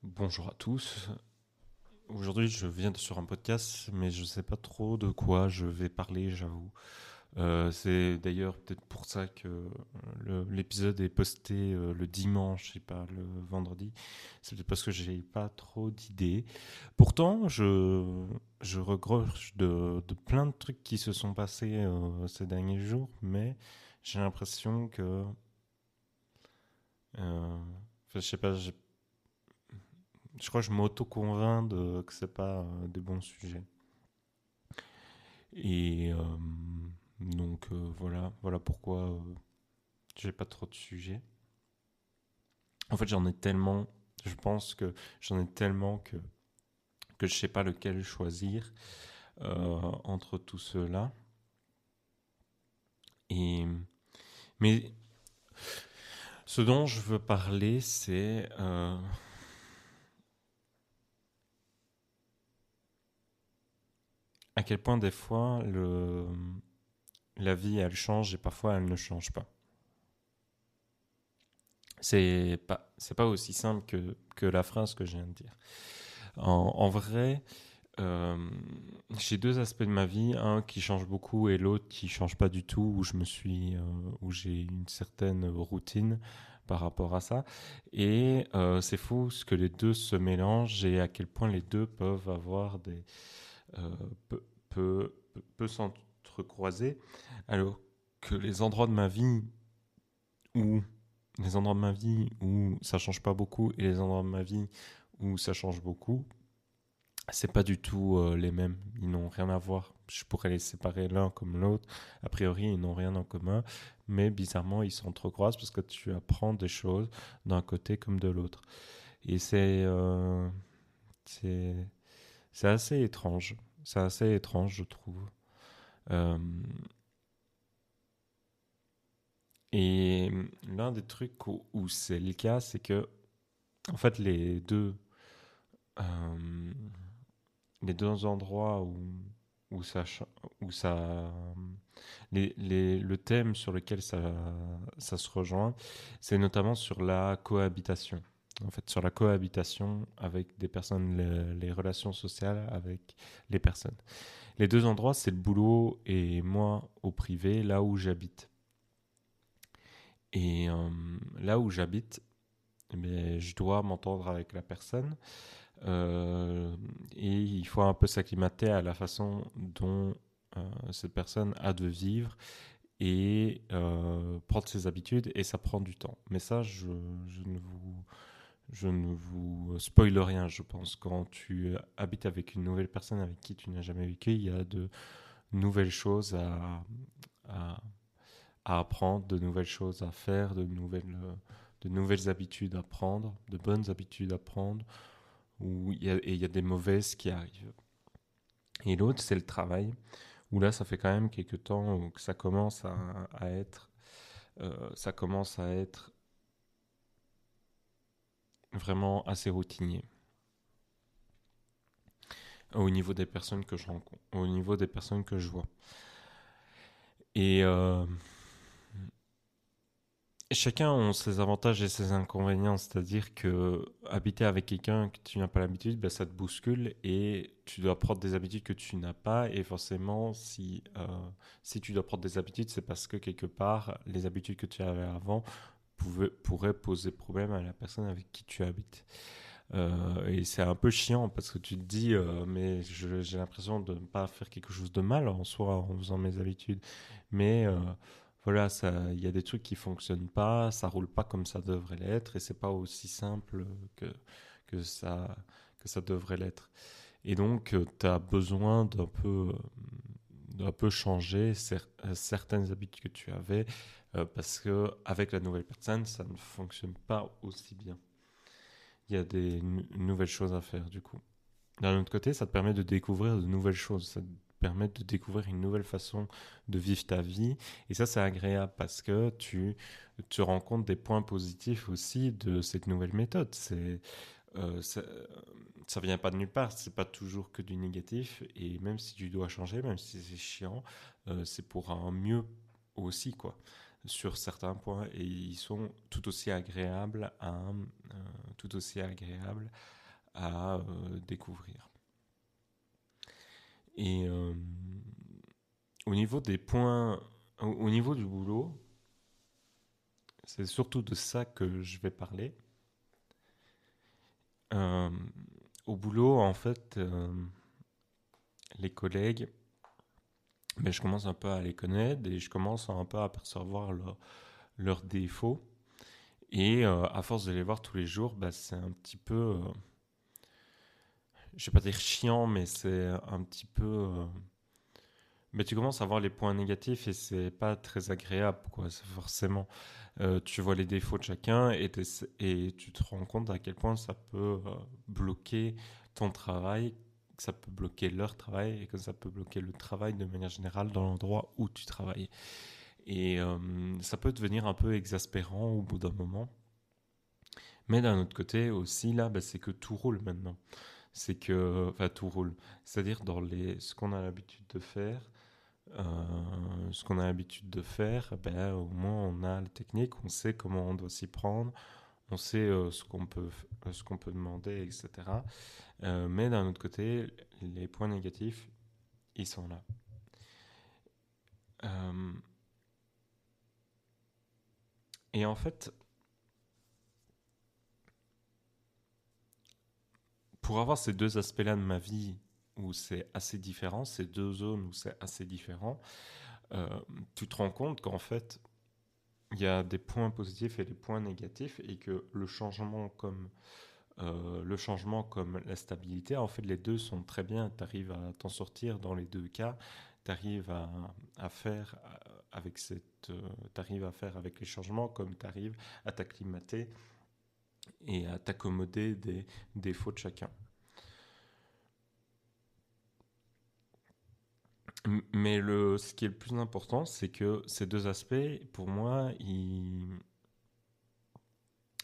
Bonjour à tous. Aujourd'hui, je viens sur un podcast, mais je ne sais pas trop de quoi je vais parler, j'avoue. C'est d'ailleurs peut-être pour ça que l'épisode est posté le dimanche et pas le vendredi. C'est peut-être parce que j'ai pas trop d'idées. Pourtant, je regorge de plein de trucs qui se sont passés ces derniers jours, mais j'ai l'impression que, enfin, je sais pas, je crois que je m'auto-convainc que c'est pas des bons sujets. Et donc voilà pourquoi j'ai pas trop de sujets. En fait, j'en ai tellement, je pense que j'en ai tellement que je sais pas lequel choisir entre tout cela. Et mais ce dont je veux parler, c'est à quel point des fois la vie elle change et parfois elle ne change pas. C'est pas aussi simple que la phrase que je viens de dire. En vrai, euh, j'ai deux aspects de ma vie, un qui change beaucoup et l'autre qui change pas du tout, où j'ai une certaine routine par rapport à ça. Et c'est fou ce que les deux se mélangent et à quel point les deux peuvent avoir euh, peu, peu s'entrecroiser, alors que où les endroits de ma vie où ça change pas beaucoup et les endroits de ma vie où ça change beaucoup, c'est pas du tout les mêmes. Ils n'ont rien à voir. Je pourrais les séparer l'un comme l'autre. A priori, ils n'ont rien en commun, mais bizarrement, ils s'entrecroisent parce que tu apprends des choses d'un côté comme de l'autre. Et c'est, c'est assez étrange. C'est assez étrange, je trouve. Euh, et l'un des trucs où c'est le cas, c'est que, en fait, euh, les deux endroits où ça, cha- où ça, le thème sur lequel ça se rejoint, c'est notamment sur la cohabitation. En fait, sur la cohabitation avec des personnes, les relations sociales avec les personnes. Les deux endroits, c'est le boulot et moi au privé, là où j'habite. Et là où j'habite, eh bien, je dois m'entendre avec la personne. Euh, et il faut un peu s'acclimater à la façon dont cette personne a de vivre et prendre ses habitudes, et ça prend du temps. Mais ça, je ne vous spoile rien, je pense. Quand tu habites avec une nouvelle personne avec qui tu n'as jamais vécu, il y a de nouvelles choses à, à apprendre, de nouvelles choses à faire, de nouvelles habitudes à prendre, de bonnes habitudes à prendre, et il y a des mauvaises qui arrivent. Et l'autre, c'est le travail, où là, ça fait quand même quelques temps que ça commence à être vraiment assez routinier au niveau des personnes que je rencontre, au niveau des personnes que je vois. Et chacun a ses avantages et ses inconvénients, c'est-à-dire que habiter avec quelqu'un que tu n'as pas l'habitude, ben, ça te bouscule et tu dois prendre des habitudes que tu n'as pas. Et forcément, si tu dois prendre des habitudes, c'est parce que quelque part, les habitudes que tu avais avant pourraient poser problème à la personne avec qui tu habites. Et c'est un peu chiant parce que tu te dis, mais j'ai l'impression de ne pas faire quelque chose de mal en soi en faisant mes habitudes. Mais voilà, il y a des trucs qui fonctionnent pas, ça roule pas comme ça devrait l'être et c'est pas aussi simple que, que ça, que ça devrait l'être. Et donc, tu as besoin d'un peu changer certaines habitudes que tu avais parce que avec la nouvelle personne, ça ne fonctionne pas aussi bien. Il y a des nouvelles choses à faire du coup. D'un autre côté, ça te permet de découvrir de nouvelles choses, ça te permet de découvrir une nouvelle façon de vivre ta vie. Et ça, c'est agréable parce que tu rends compte des points positifs aussi de cette nouvelle méthode. Ça vient pas de nulle part, c'est pas toujours que du négatif. Et même si tu dois changer, même si c'est chiant, c'est pour un mieux aussi, quoi, sur certains points. Et ils sont tout aussi agréables à tout aussi agréable à découvrir. Et au niveau des points, au niveau du boulot, c'est surtout de ça que je vais parler. Euh, Au boulot, en fait, les collègues, mais je commence un peu à les connaître et je commence un peu à percevoir leurs défauts. Et à force de les voir tous les jours, bah, c'est un petit peu, je vais pas dire chiant, mais c'est un petit peu. Mais tu commences à voir les points négatifs et c'est pas très agréable, quoi. C'est forcément, tu vois les défauts de chacun et tu te rends compte à quel point ça peut bloquer ton travail, que ça peut bloquer leur travail et que ça peut bloquer le travail de manière générale dans l'endroit où tu travailles. Et ça peut devenir un peu exaspérant au bout d'un moment. Mais d'un autre côté aussi, là, bah, c'est que tout roule maintenant. C'est que, enfin, tout roule. C'est-à-dire ce qu'on a l'habitude de faire, ben, au moins on a la technique, on sait comment on doit s'y prendre, on sait ce qu'on peut demander, etc. Mais d'un autre côté, les points négatifs, ils sont là. Euh, et en fait, pour avoir ces deux aspects-là de ma vie où c'est assez différent, ces deux zones où c'est assez différent, euh, tu te rends compte qu'en fait, il y a des points positifs et des points négatifs et que le changement comme la stabilité, en fait, les deux sont très bien. Tu arrives à t'en sortir dans les deux cas. Tu arrives à faire t'arrives à faire avec les changements comme tu arrives à t'acclimater et à t'accommoder des défauts de chacun. Mais ce qui est le plus important, c'est que ces deux aspects, pour moi,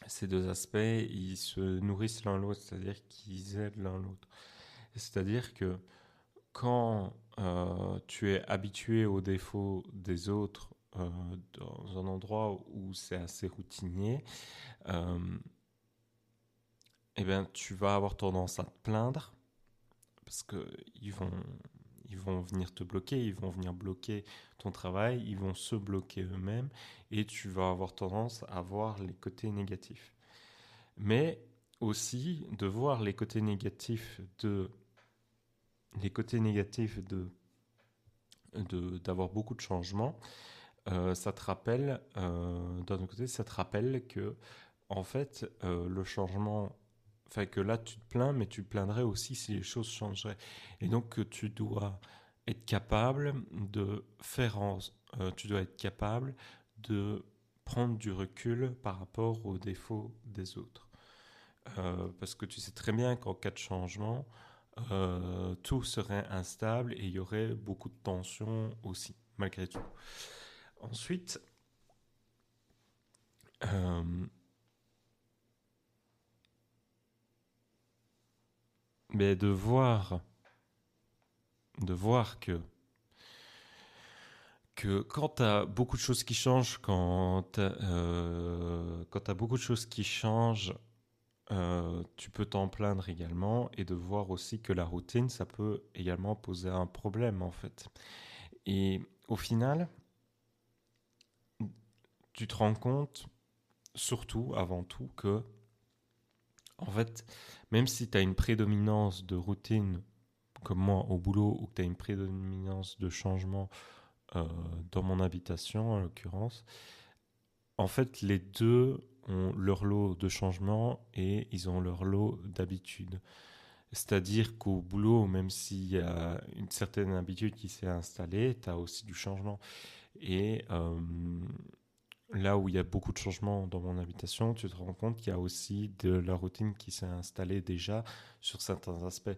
ces deux aspects, ils se nourrissent l'un l'autre, c'est-à-dire qu'ils aident l'un l'autre. C'est-à-dire que quand tu es habitué aux défauts des autres dans un endroit où c'est assez routinier, euh, eh ben, tu vas avoir tendance à te plaindre parce ils vont venir te bloquer, ils vont venir bloquer ton travail, ils vont se bloquer eux-mêmes et tu vas avoir tendance à voir les côtés négatifs. Mais aussi de voir les côtés négatifs d'avoir beaucoup de changements, ça te rappelle, d'un autre côté, ça te rappelle que, en fait, le changement, enfin que là tu te plains, mais tu te plaindrais aussi si les choses changeraient. Et donc que tu dois être capable tu dois être capable de prendre du recul par rapport aux défauts des autres. Parce que tu sais très bien qu'en cas de changement, tout serait instable et il y aurait beaucoup de tensions aussi, malgré tout. Ensuite, euh, mais de voir que quand tu as beaucoup de choses qui changent, quand tu as beaucoup de choses qui changent, tu peux t'en plaindre également et de voir aussi que la routine, ça peut également poser un problème en fait. Et au final, tu te rends compte, surtout, avant tout, que en fait, même si tu as une prédominance de routine, comme moi au boulot, ou que tu as une prédominance de changement euh, dans mon habitation, en l'occurrence, en fait, les deux ont leur lot de changements et ils ont leur lot d'habitudes. C'est-à-dire qu'au boulot, même s'il y a une certaine habitude qui s'est installée, tu as aussi du changement. Et là où il y a beaucoup de changements dans mon habitation, tu te rends compte qu'il y a aussi de la routine qui s'est installée déjà sur certains aspects.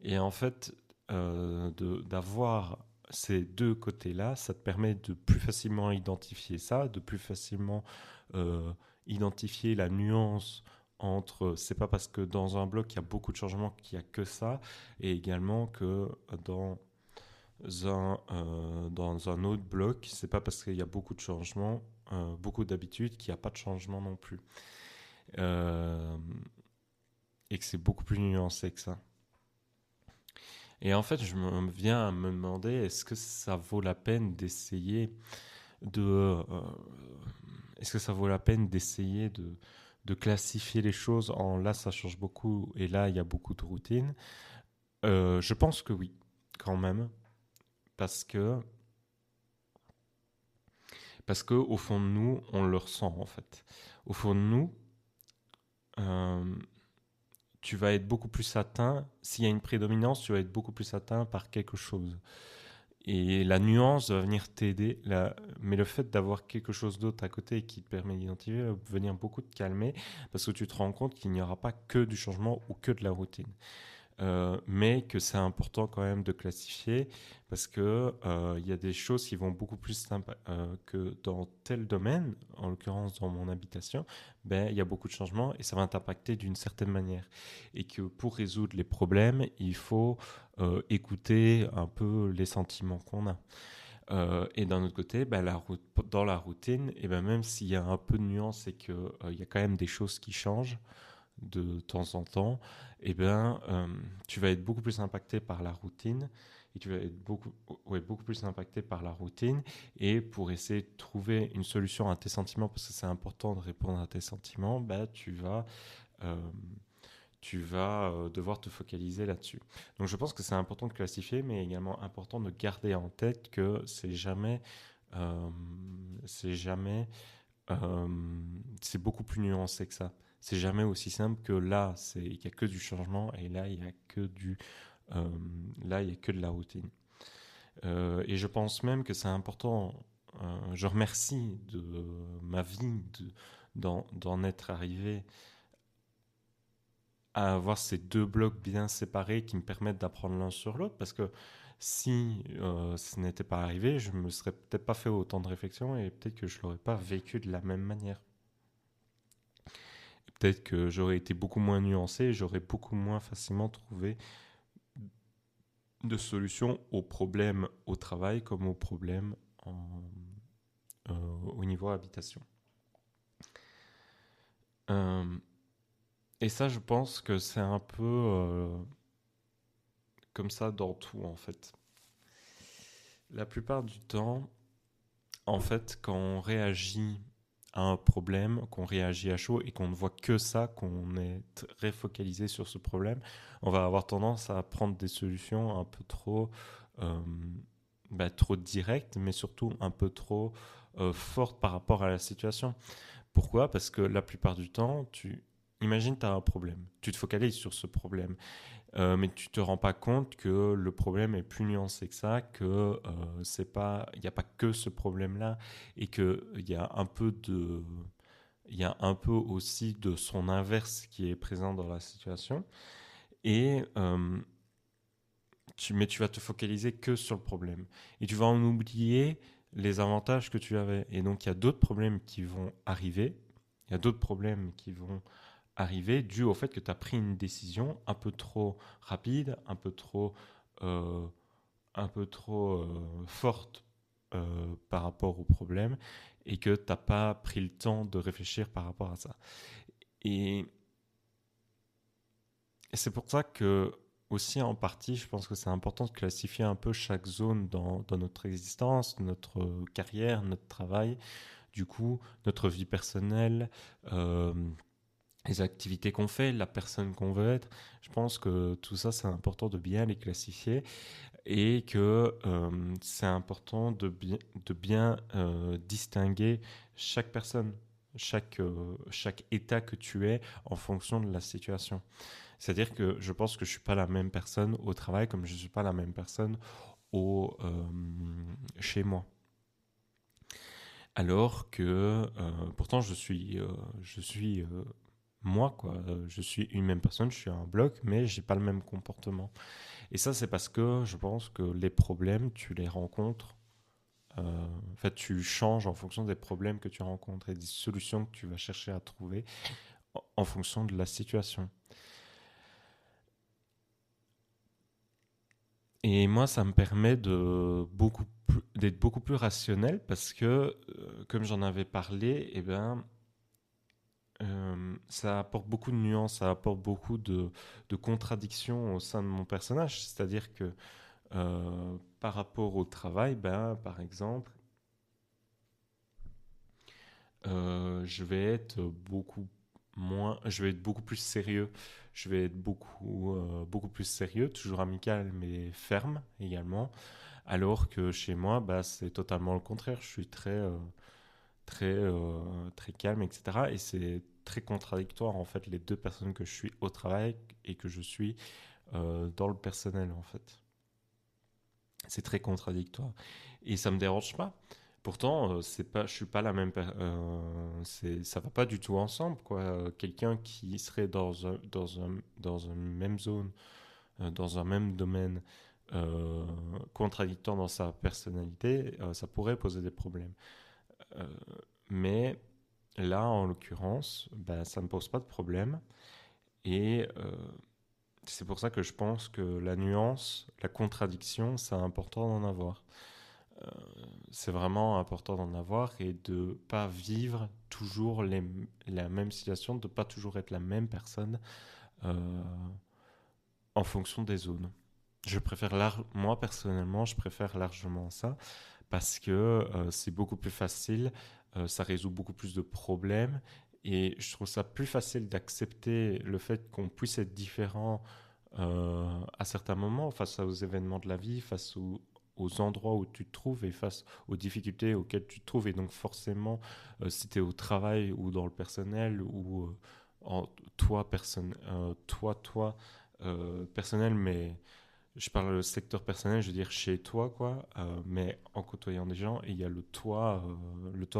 Et en fait, d'avoir ces deux côtés-là, ça te permet de plus facilement identifier ça, de plus facilement euh, identifier la nuance entre c'est pas parce que dans un bloc il y a beaucoup de changements qu'il y a que ça, et également que dans un autre bloc, c'est pas parce qu'il y a beaucoup de changements, beaucoup d'habitudes qu'il n'y a pas de changement non plus. Euh, et que c'est beaucoup plus nuancé que ça. Et en fait, je me viens à me demander, est-ce que ça vaut la peine d'essayer de, est-ce que ça vaut la peine d'essayer de classifier les choses en là ça change beaucoup et là il y a beaucoup de routine. Je pense que oui, quand même, parce que au fond de nous, on le ressent en fait. Au fond de nous, euh, tu vas être beaucoup plus atteint. S'il y a une prédominance, tu vas être beaucoup plus atteint par quelque chose. Et la nuance va venir t'aider. Mais le fait d'avoir quelque chose d'autre à côté qui te permet d'identifier va venir beaucoup te calmer parce que tu te rends compte qu'il n'y aura pas que du changement ou que de la routine. Mais que c'est important quand même de classifier parce que il y a des choses qui vont beaucoup plus que dans tel domaine, en l'occurrence dans mon habitation, ben il y a beaucoup de changements et ça va t'impacter d'une certaine manière. Et que pour résoudre les problèmes, il faut écouter un peu les sentiments qu'on a. Et d'un autre côté, ben, dans la routine, et ben même s'il y a un peu de nuance et qu'il y a quand même des choses qui changent, de temps en temps, eh ben, tu vas être beaucoup plus impacté par la routine et tu vas être beaucoup plus impacté par la routine et pour essayer de trouver une solution à tes sentiments, parce que c'est important de répondre à tes sentiments, bah, euh, tu vas devoir te focaliser là-dessus. Donc je pense que c'est important de classifier, mais également important de garder en tête que euh, c'est jamais euh, c'est beaucoup plus nuancé que ça. C'est jamais aussi simple que là, il y a que du changement et là, il y a euh, il y a que de la routine. Et je pense même que c'est important. Je remercie de ma vie d'en être arrivé à avoir ces deux blocs bien séparés qui me permettent d'apprendre l'un sur l'autre parce que si ce n'était pas arrivé, je me serais peut-être pas fait autant de réflexion et peut-être que je l'aurais pas vécu de la même manière. Peut-être que j'aurais été beaucoup moins nuancé et j'aurais beaucoup moins facilement trouvé de solutions aux problèmes au travail comme aux problèmes au niveau habitation. Euh, et ça, je pense que c'est un peu comme ça dans tout, en fait. La plupart du temps, en fait, quand on réagit à un problème, qu'on réagit à chaud et qu'on ne voit que ça, qu'on est très focalisé sur ce problème, on va avoir tendance à prendre des solutions un peu euh, trop directes, mais surtout un peu trop fortes par rapport à la situation. Pourquoi? Parce que la plupart du temps, imagine tu as un problème, tu te focalises sur ce problème. Mais tu te rends pas compte que le problème est plus nuancé que ça, que c'est pas, il n'y a pas que ce problème-là, et que il y a un peu aussi de son inverse qui est présent dans la situation. Et mais tu vas te focaliser que sur le problème, et tu vas en oublier les avantages que tu avais. Et donc il y a d'autres problèmes qui vont arriver. Il y a d'autres problèmes qui vont arriver dû au fait que tu as pris une décision un peu trop rapide, euh, un peu trop forte par rapport au problème et que tu n'as pas pris le temps de réfléchir par rapport à ça. Et c'est pour ça que aussi en partie, je pense que c'est important de classifier un peu chaque zone dans notre existence, notre carrière, notre travail, du coup, notre vie personnelle, les activités qu'on fait, la personne qu'on veut être. Je pense que tout ça, c'est important de bien les classifier et que c'est important de bien distinguer chaque personne, chaque état que tu es en fonction de la situation. C'est-à-dire que je pense que je ne suis pas la même personne au travail comme je ne suis pas la même personne chez moi. Alors que pourtant je suis moi, quoi. Je suis une même personne, je suis un bloc, mais j'ai pas le même comportement. Et ça, c'est parce que je pense que les problèmes, tu les rencontres. En fait, tu changes en fonction des problèmes que tu rencontres et des solutions que tu vas chercher à trouver en fonction de la situation. Et moi, ça me permet d'être beaucoup plus rationnel parce que, comme j'en avais parlé, eh ben, ça apporte beaucoup de nuances, ça apporte beaucoup de contradictions au sein de mon personnage. C'est-à-dire que par rapport au travail, ben, par exemple, je vais être beaucoup plus sérieux. Je vais être beaucoup plus sérieux, toujours amical mais ferme également. Alors que chez moi, bah, c'est totalement le contraire. Je suis très calme, etc. Et c'est très contradictoire en fait les deux personnes que je suis au travail et que je suis dans le personnel en fait. C'est très contradictoire et ça me dérange pas. Pourtant, je suis pas la même. Ça va pas du tout ensemble, quoi. Quelqu'un qui serait dans une même zone, dans un même domaine, euh, contradictoire dans sa personnalité, ça pourrait poser des problèmes. Euh, mais là, en l'occurrence, ben, ça ne pose pas de problème. Et c'est pour ça que je pense que la nuance, la contradiction, c'est important d'en avoir. Euh, c'est vraiment important d'en avoir et de pas vivre toujours la même situation, de pas toujours être la même personne euh, en fonction des zones. Moi personnellement, je préfère largement ça parce que c'est beaucoup plus facile, ça résout beaucoup plus de problèmes et je trouve ça plus facile d'accepter le fait qu'on puisse être différent à certains moments face aux événements de la vie, aux endroits où tu te trouves et face aux difficultés auxquelles tu te trouves. Et donc forcément, si tu es au travail ou dans le personnel ou en personnel, mais je parle le secteur personnel, je veux dire chez toi, quoi, mais en côtoyant des gens, et il y a le toi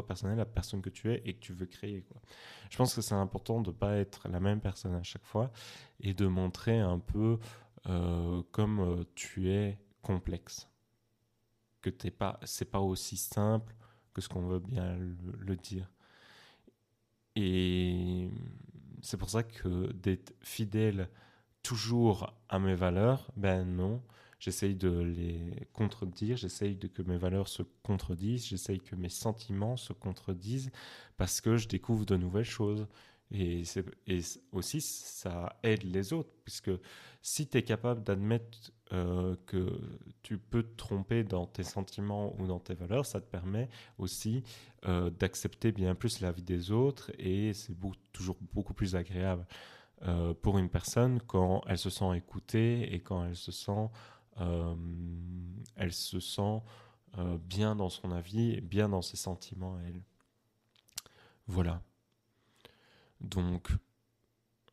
personnel, la personne que tu es et que tu veux créer, quoi. Je pense que c'est important de ne pas être la même personne à chaque fois et de montrer un peu comme tu es complexe, que c'est pas aussi simple que ce qu'on veut bien le dire. Et c'est pour ça que d'être fidèle toujours à mes valeurs, ben non. J'essaye de les contredire, j'essaye de que mes valeurs se contredisent, j'essaye que mes sentiments se contredisent parce que je découvre de nouvelles choses. Et aussi, ça aide les autres, puisque si tu es capable d'admettre que tu peux te tromper dans tes sentiments ou dans tes valeurs, ça te permet aussi d'accepter bien plus la vie des autres et c'est toujours beaucoup plus agréable pour une personne quand elle se sent écoutée et quand euh, elle se sent bien dans son avis et bien dans ses sentiments, elle. Voilà. Donc,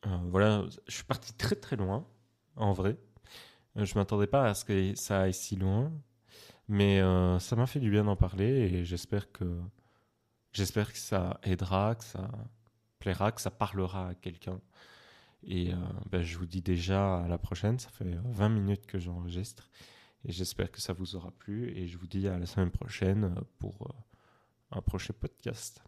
voilà, je suis parti très très loin, en vrai. Je m'attendais pas à ce que ça aille si loin, mais ça m'a fait du bien d'en parler et j'espère que ça aidera, que ça plaira, que ça parlera à quelqu'un. Et ben, je vous dis déjà à la prochaine, ça fait 20 minutes que j'enregistre et j'espère que ça vous aura plu et je vous dis à la semaine prochaine pour un prochain podcast.